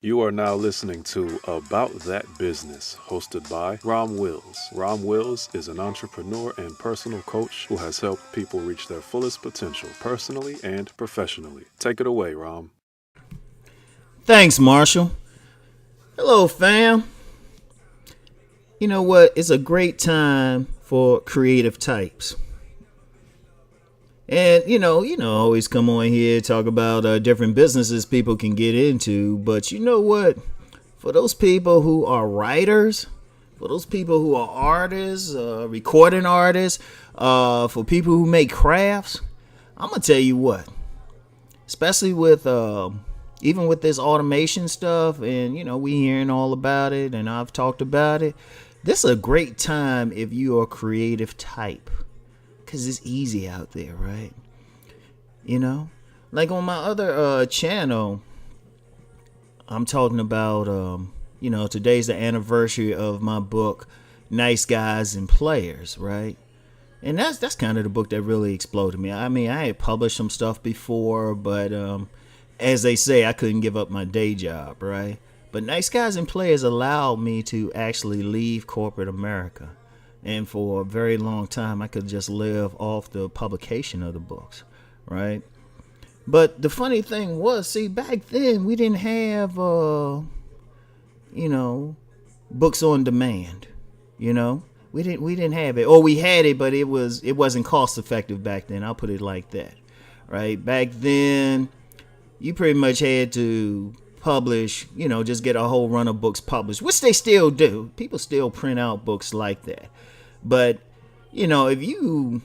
You are now listening to About That Business, hosted by Rom Wills. Rom Wills is an entrepreneur and personal coach who has helped people reach their fullest potential personally and professionally. Take it away, Rom. Thanks, Marshall. Hello, fam. You know what? It's a great time for creative types. And always come on here talk about different businesses people can get into. But you know what? For those people who are writers, for those people who are artists, recording artists, for people who make crafts, I'm gonna tell you what. Especially with even with this automation stuff, and we hearing all about it, and I've talked about it. This is a great time if you are a creative type, because it's easy out there, right? Like on my other channel, I'm talking about today's the anniversary of my book, Nice Guys and Players, right? And that's kind of the book that really exploded me. I mean, I had published some stuff before, but as they say, I couldn't give up my day job, right? But Nice Guys and Players allowed me to actually leave corporate America. And for a very long time, I could just live off the publication of the books, right? But the funny thing was, see, back then we didn't have, books on demand. We didn't have it, or we had it, but it wasn't cost effective back then. I'll put it like that, right? Back then, you pretty much had to publish, just get a whole run of books published, which they still do. People still print out books like that. But if you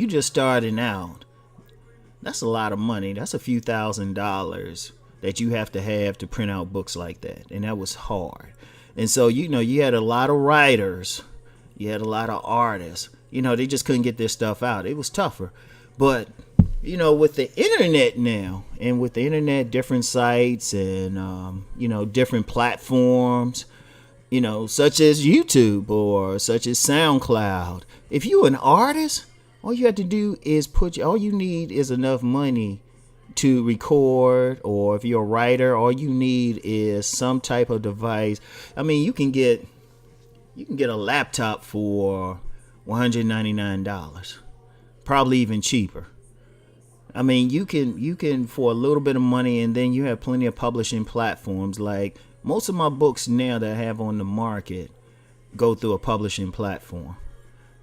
just starting out, that's a lot of money. That's a few $1,000s that you have to print out books like that, and that was hard. And so you had a lot of writers, you had a lot of artists. They just couldn't get their stuff out. It was tougher. But with the internet now, and with the internet, different sites and different platforms, such as YouTube or such as SoundCloud. If you're an artist, all you have to do is all you need is enough money to record, or if you're a writer, all you need is some type of device. I mean, you can get a laptop for $199, probably even cheaper. I mean, you can for a little bit of money, and then you have plenty of publishing platforms. Like most of my books now that I have on the market go through a publishing platform.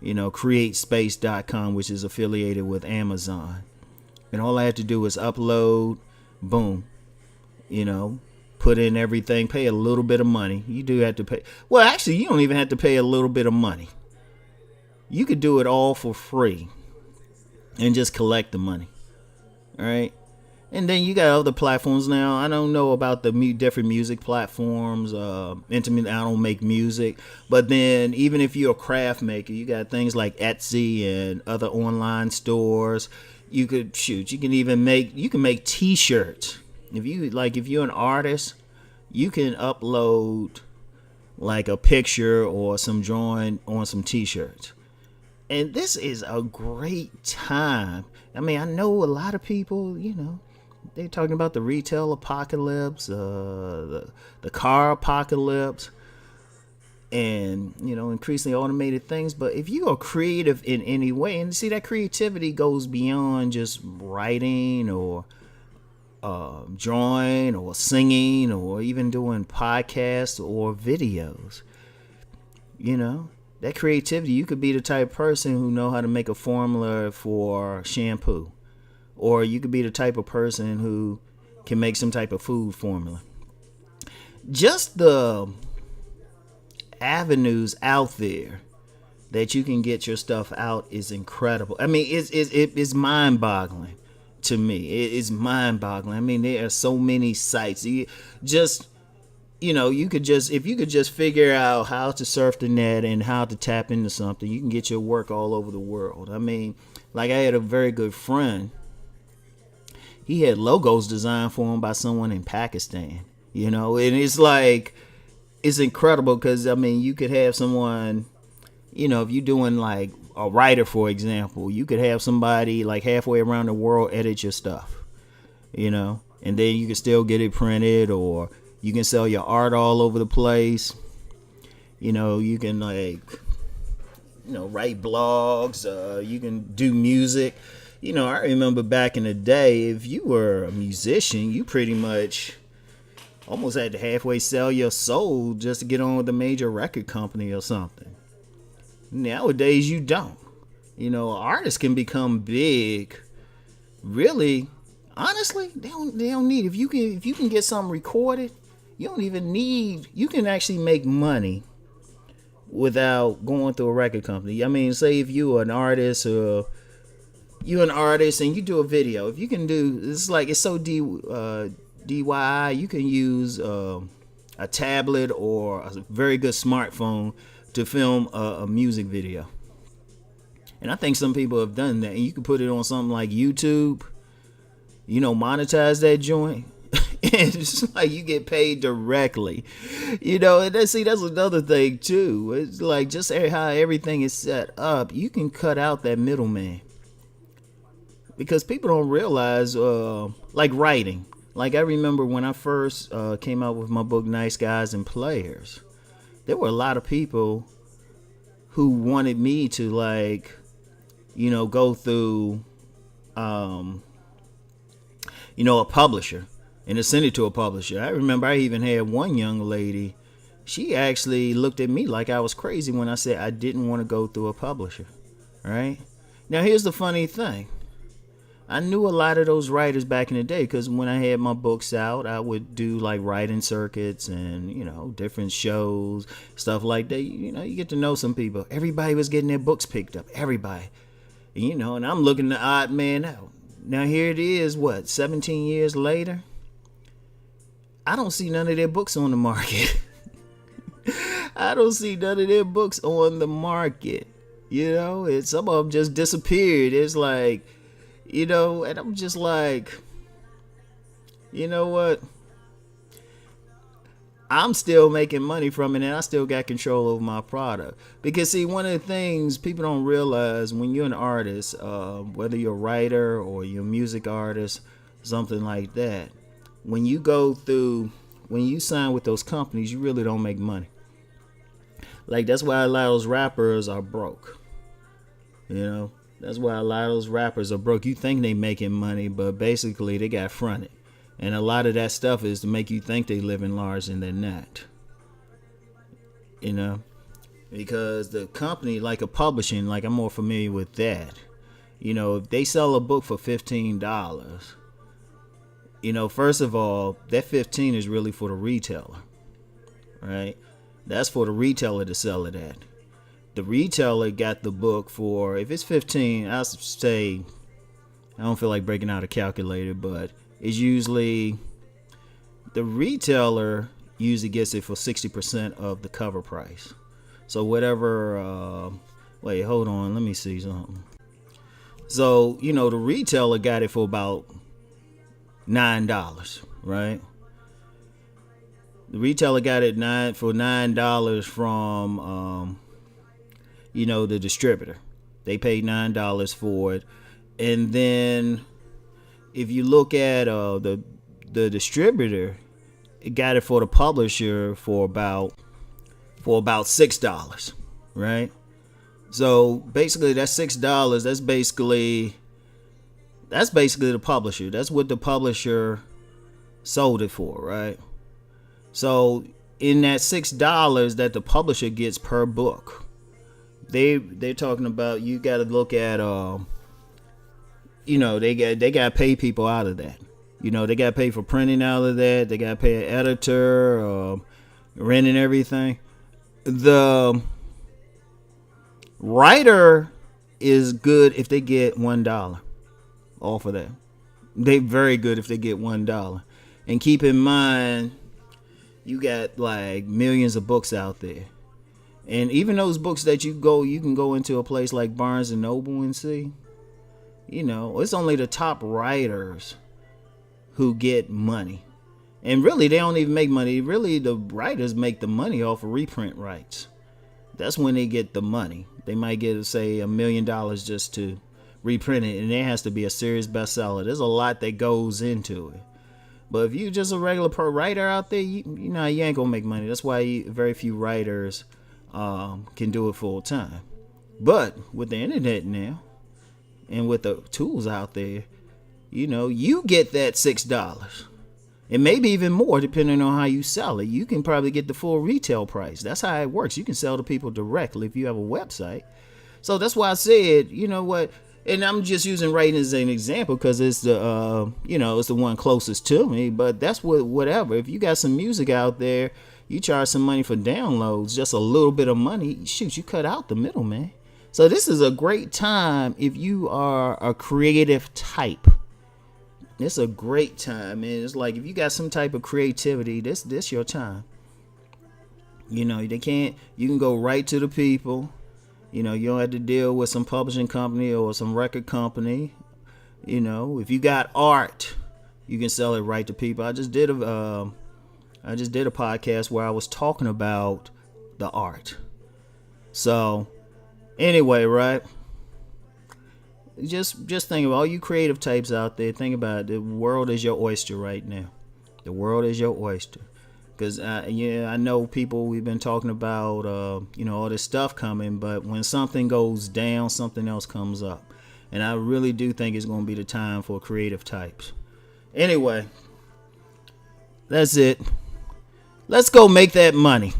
CreateSpace.com, which is affiliated with Amazon. And all I have to do is upload, boom, put in everything, pay a little bit of money. You do have to pay. Well, actually, you don't even have to pay a little bit of money. You could do it all for free and just collect the money. All right. And then you got other platforms now. I don't know about the different music platforms. Intimate, I don't make music. But then even if you're a craft maker, you got things like Etsy and other online stores. You can make t-shirts. If you're an artist, you can upload like a picture or some drawing on some t-shirts. And this is a great time. I mean, I know a lot of people, they're talking about the retail apocalypse, the car apocalypse, and increasingly automated things. But if you are creative in any way, and see, that creativity goes beyond just writing or drawing or singing or even doing podcasts or videos. That creativity, you could be the type of person who know how to make a formula for shampoo, or you could be the type of person who can make some type of food formula. Just the avenues out there that you can get your stuff out is incredible. I mean, it's mind-boggling to me. It is mind-boggling. I mean, there are so many sites. You could just figure out how to surf the net and how to tap into something, you can get your work all over the world. I mean, like I had a very good friend. He had logos designed for him by someone in Pakistan, and it's incredible because, I mean, you could have someone, if you're doing like a writer, for example, you could have somebody like halfway around the world edit your stuff, and then you can still get it printed, or you can sell your art all over the place. You can write blogs. You can do music. I remember back in the day, if you were a musician, you pretty much almost had to halfway sell your soul just to get on with a major record company or something. Nowadays, you don't. Artists can become big. Really, honestly, they don't need. If you can get something recorded, you don't even need. You can actually make money without going through a record company. I mean, say if you're an artist and you do a video. If you can do, it's so DIY. You can use a tablet or a very good smartphone to film a music video. And I think some people have done that. And you can put it on something like YouTube, monetize that joint. And it's like you get paid directly. And that's another thing too. It's like just how everything is set up, you can cut out that middleman. Because people don't realize, like writing. Like I remember when I first came out with my book, Nice Guys and Players, there were a lot of people who wanted me to go through, a publisher and to send it to a publisher. I remember I even had one young lady, she actually looked at me like I was crazy when I said I didn't want to go through a publisher, right? Now here's the funny thing. I knew a lot of those writers back in the day because when I had my books out, I would do like writing circuits and, different shows, stuff like that. You get to know some people. Everybody was getting their books picked up. Everybody. And I'm looking the odd man out. Now here it is, 17 years later? I don't see none of their books on the market. I don't see none of their books on the market. Some of them just disappeared. It's like, and I'm just like, you know what? I'm still making money from it, and I still got control over my product. Because, see, one of the things people don't realize when you're an artist, whether you're a writer or you're a music artist, something like that, when you sign with those companies, you really don't make money. Like, that's why a lot of those rappers are broke. That's why a lot of those rappers are broke. You think they making money, but basically they got fronted. And a lot of that stuff is to make you think they living large and they're not. Because the company, like a publishing, like I'm more familiar with that. If they sell a book for $15, first of all, that $15 is really for the retailer, right? That's for the retailer to sell it at. The retailer got the book for, if it's $15, I'll say, I don't feel like breaking out a calculator, but it's usually, the retailer usually gets it for 60% of the cover price. So whatever, wait, hold on, let me see something. So, the retailer got it for about $9, right? The retailer got it for $9 from, the distributor. They paid $9 for it. And then if you look at the distributor, it got it for the publisher for about $6, right? So basically that's $6, that's basically the publisher. That's what the publisher sold it for, right? So in that $6 that the publisher gets per book, they're talking about, you got to look at they got to pay people out of that. They got to pay for printing out of that. They got to pay an editor, rent and everything. The writer is good if they get $1 off of that. They very good if they get $1. And keep in mind, you got like millions of books out there. And even those books that you can go into a place like Barnes and Noble and see, it's only the top writers who get money. And really, they don't even make money. Really, the writers make the money off of reprint rights. That's when they get the money. They might get, say, $1 million just to reprint it, and it has to be a serious bestseller. There's a lot that goes into it. But if you just a regular pro writer out there, you know you ain't gonna make money. That's why very few writers can do it full time. But with the internet now and with the tools out there, you know, you get that $6. And maybe even more depending on how you sell it. You can probably get the full retail price. That's how it works. You can sell to people directly if you have a website. So that's why I said, you know what, and I'm just using writing as an example because it's the it's the one closest to me. But that's whatever. If you got some music out there, you charge some money for downloads, just a little bit of money. Shoot, you cut out the middleman. So this is a great time if you are a creative type. It's a great time, man. It's like if you got some type of creativity, this your time. You know, you can go right to the people. You know, you don't have to deal with some publishing company or some record company. You know, if you got art, you can sell it right to people. I just did a podcast where I was talking about the art. So, anyway, right? Just think about all you creative types out there. Think about it. The world is your oyster right now. The world is your oyster. Because, I know people, we've been talking about, all this stuff coming. But when something goes down, something else comes up. And I really do think it's going to be the time for creative types. Anyway, that's it. Let's go make that money.